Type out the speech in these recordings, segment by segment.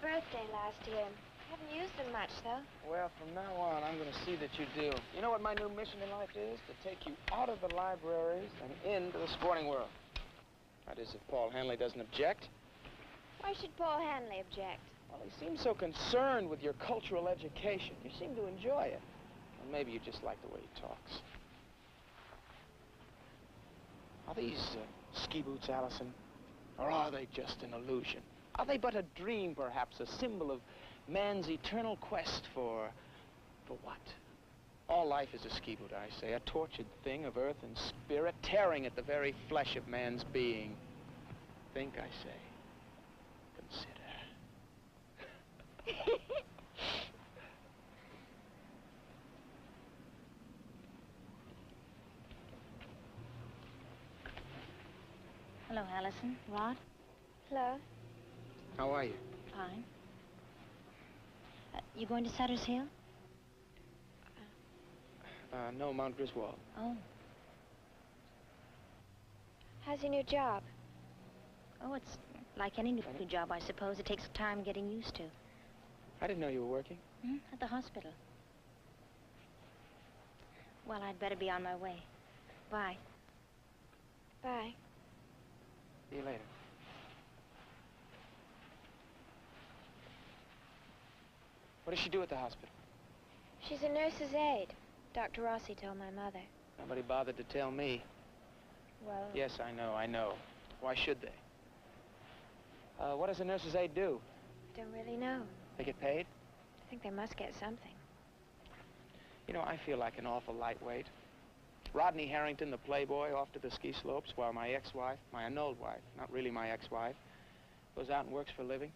birthday last year. Haven't used them much, though. Well, from now on, I'm going to see that you do. You know what my new mission in life is? To take you out of the libraries and into the sporting world. That is, if Paul Hanley doesn't object. Why should Paul Hanley object? Well, he seems so concerned with your cultural education. You seem to enjoy it. Well, maybe you just like the way he talks. Are these ski boots, Allison? Or are they just an illusion? Are they but a dream, perhaps, a symbol of man's eternal quest for what? All life is a ski boot, I say, a tortured thing of earth and spirit, tearing at the very flesh of man's being. Think, I say. Consider. Hello, Allison. Rod? Hello. How are you? Fine. You going to Sutter's Hill? No, Mount Griswold. Oh. How's your new job? Oh, it's like any new job, I suppose. It takes time getting used to. I didn't know you were working. At the hospital. Well, I'd better be on my way. Bye. Bye. See you later. What does she do at the hospital? She's a nurse's aide. Dr. Rossi told my mother. Nobody bothered to tell me. Well... Yes, I know. Why should they? What does a nurse's aide do? Don't really know. They get paid? I think they must get something. You know, I feel like an awful lightweight. Rodney Harrington, the playboy, off to the ski slopes, while my ex-wife, my annulled wife, not really my ex-wife, goes out and works for a living.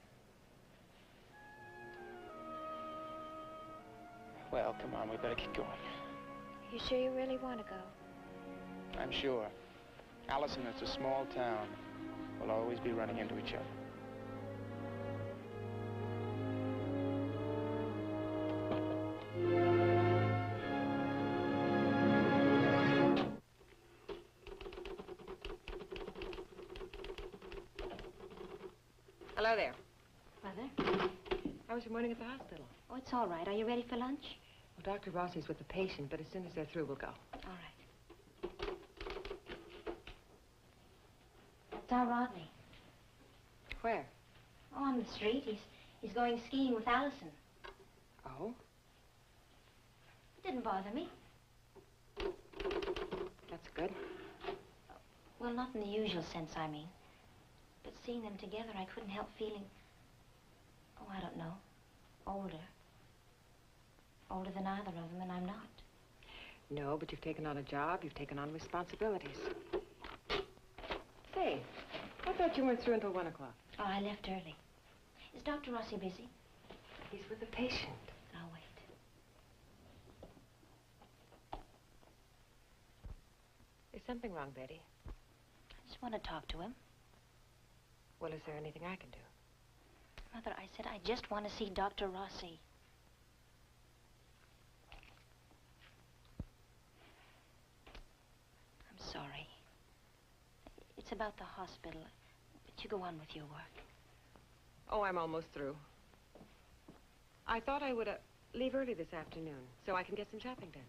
Well, come on, we better get going. You sure you really want to go? I'm sure. Allison, it's a small town. We'll always be running into each other. Hello there. Mother? How was your morning at the hospital? Oh, it's all right. Are you ready for lunch? Well, Dr. Rossi's with the patient, but as soon as they're through, we'll go. All right. It's our Rodney. Where? Oh, on the street. He's going skiing with Allison. Oh? It didn't bother me. That's good. Well, not in the usual sense, I mean. But seeing them together, I couldn't help feeling, oh, I don't know, older. Older than either of them, and I'm not. No, but you've taken on a job, you've taken on responsibilities. Say, I thought you weren't through until 1 o'clock. Oh, I left early. Is Dr. Rossi busy? He's with the patient. I'll wait. Is something wrong, Betty? I just want to talk to him. Well, is there anything I can do? Mother, I said I just want to see Dr. Rossi. I'm sorry. It's about the hospital. But you go on with your work. Oh, I'm almost through. I thought I would leave early this afternoon so I can get some shopping done.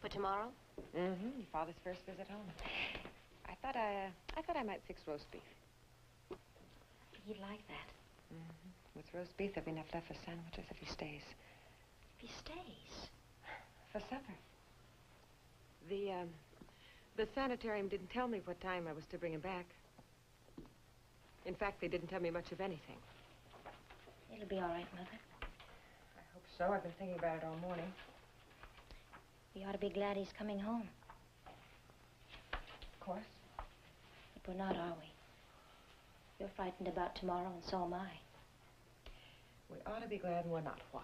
For tomorrow? Mm-hmm. Your father's first visit home. I thought I might fix roast beef. He'd like that. Mm-hmm. With roast beef, there'll be enough left for sandwiches if he stays. If he stays? For supper. The sanitarium didn't tell me what time I was to bring him back. In fact, they didn't tell me much of anything. It'll be all right, Mother. I hope so. I've been thinking about it all morning. We ought to be glad he's coming home. Of course. But we're not, are we? You're frightened about tomorrow, and so am I. We ought to be glad and we're not. Why?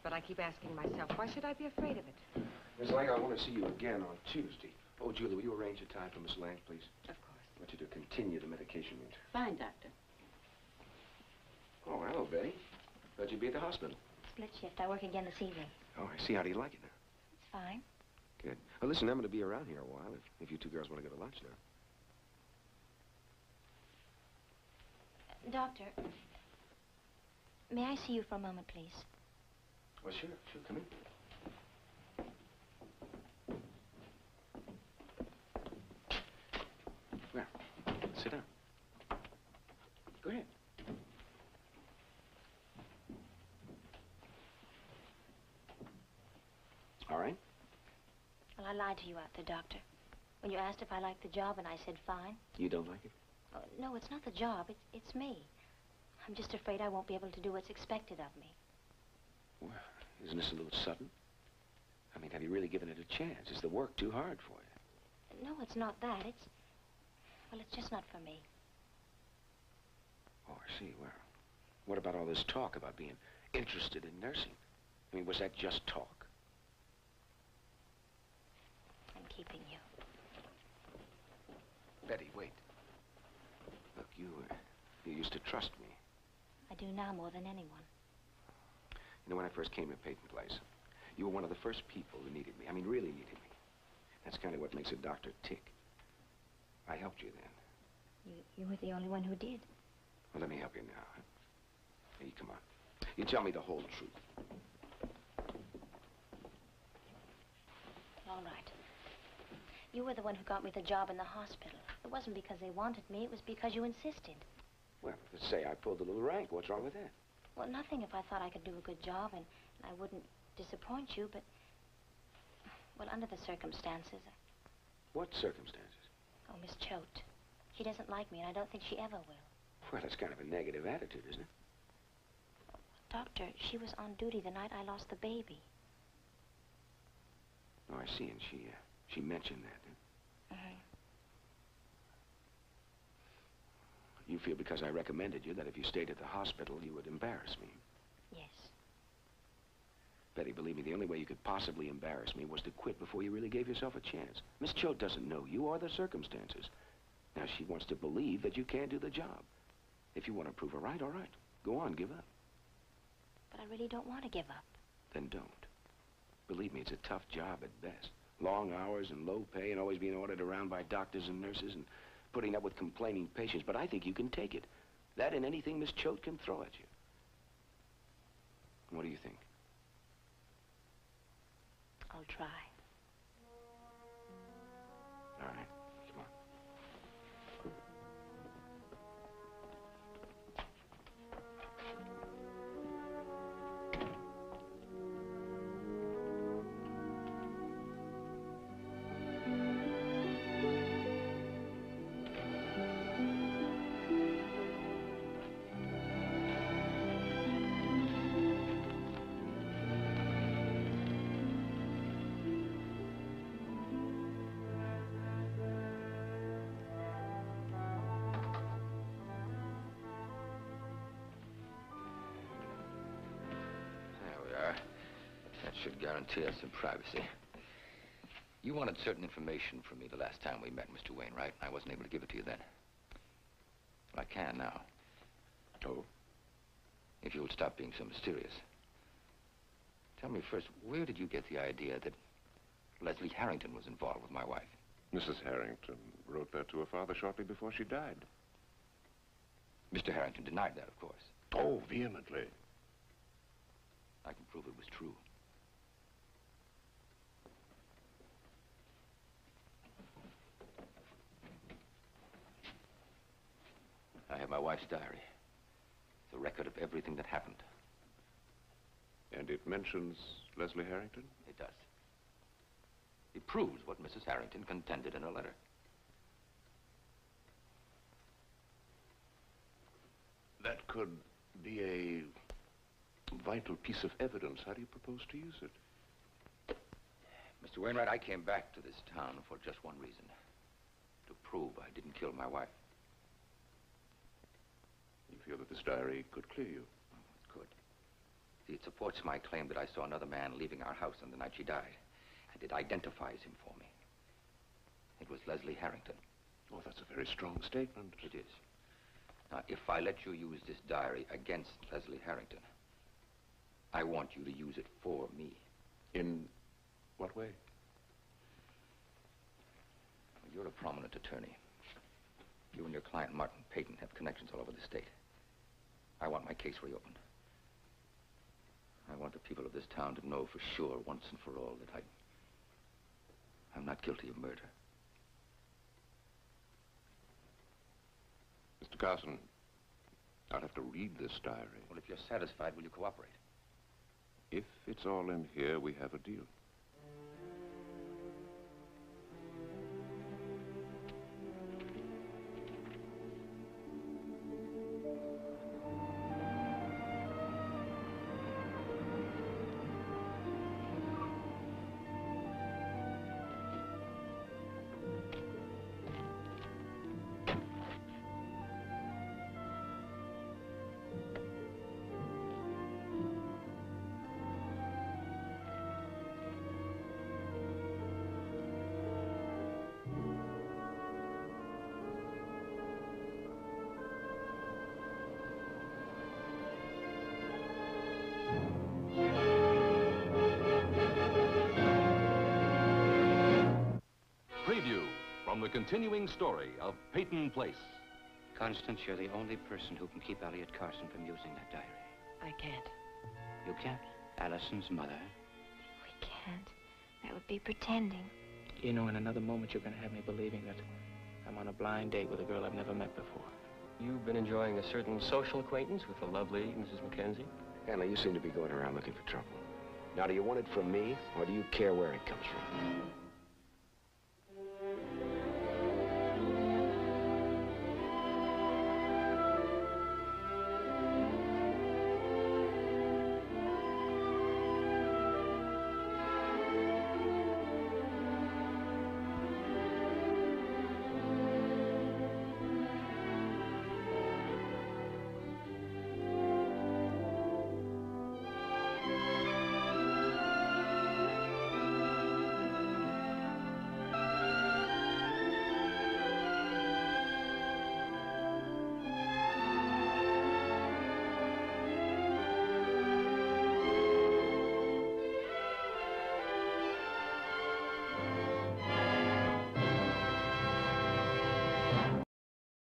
But I keep asking myself, why should I be afraid of it? Miss Lang, I want to see you again on Tuesday. Oh, Julie, will you arrange a time for Miss Lang, please? Of course. I want you to continue the medication route. Fine, Doctor. Oh, hello, Betty. Thought you'd be at the hospital. Split shift. I work again this evening. Oh, I see. How do you like it now? It's fine. Good. Well, listen, I'm going to be around here a while if you two girls want to go to lunch now. Doctor, May I see you for a moment, please? Well, sure, come in. Well, sit down. Go ahead. All right. Well, I lied to you out there, Doctor. When you asked if I liked the job and I said fine. You don't like it? Oh, no, it's not the job. It's me. I'm just afraid I won't be able to do what's expected of me. Well, isn't this a little sudden? I mean, have you really given it a chance? Is the work too hard for you? No, it's not that. Well, it's just not for me. Oh, I see. Well, what about all this talk about being interested in nursing? I mean, was that just talk? I'm keeping you. Betty, wait. Look, you used to trust me. I do now more than anyone. You know, when I first came to Peyton Place, you were one of the first people who needed me. I mean, really needed me. That's kind of what makes a doctor tick. I helped you then. You were the only one who did. Well, let me help you now. Huh? Hey, come on. You tell me the whole truth. All right. You were the one who got me the job in the hospital. It wasn't because they wanted me. It was because you insisted. Well, let's say I pulled a little rank. What's wrong with that? Well, nothing if I thought I could do a good job and I wouldn't disappoint you, but... Well, under the circumstances... What circumstances? Oh, Miss Choate. She doesn't like me, and I don't think she ever will. Well, that's kind of a negative attitude, isn't it? Doctor, she was on duty the night I lost the baby. Oh, I see, and she mentioned that. Mm-hmm. You feel because I recommended you that if you stayed at the hospital, you would embarrass me. Yes. Betty, believe me, the only way you could possibly embarrass me was to quit before you really gave yourself a chance. Miss Choate doesn't know you or the circumstances. Now, she wants to believe that you can't do the job. If you want to prove her right, all right. Go on, give up. But I really don't want to give up. Then don't. Believe me, it's a tough job at best. Long hours and low pay and always being ordered around by doctors and nurses and putting up with complaining patients. But I think you can take it. That and anything Miss Choate can throw at you. What do you think? I'll try. All right. Come on. Should guarantee us some privacy. You wanted certain information from me the last time we met, Mr. Wainwright. I wasn't able to give it to you then. But I can now. Oh? If you'll stop being so mysterious. Tell me first, where did you get the idea that Leslie Harrington was involved with my wife? Mrs. Harrington wrote that to her father shortly before she died. Mr. Harrington denied that, of course. Oh, vehemently. I can prove it was true. I have my wife's diary. The record of everything that happened. And it mentions Leslie Harrington? It does. It proves what Mrs. Harrington contended in her letter. That could be a vital piece of evidence. How do you propose to use it? Mr. Wainwright, I came back to this town for just one reason. To prove I didn't kill my wife. You feel that this diary could clear you? It could. See, it supports my claim that I saw another man leaving our house on the night she died. And it identifies him for me. It was Leslie Harrington. Oh, that's a very strong statement. It is. Now, if I let you use this diary against Leslie Harrington, I want you to use it for me. In what way? Well, you're a prominent attorney. You and your client, Martin Peyton, have connections all over the state. I want my case reopened. I want the people of this town to know for sure, once and for all, that I'm not guilty of murder. Mr. Carson, I'll have to read this diary. Well, if you're satisfied, will you cooperate? If it's all in here, we have a deal. Preview from the continuing story of Peyton Place. Constance, you're the only person who can keep Elliot Carson from using that diary. I can't. You can't? Allison's mother. We can't. That would be pretending. You know, in another moment, you're going to have me believing that I'm on a blind date with a girl I've never met before. You've been enjoying a certain social acquaintance with the lovely Mrs. Mackenzie? Handler, you seem to be going around looking for trouble. Now, do you want it from me, or do you care where it comes from?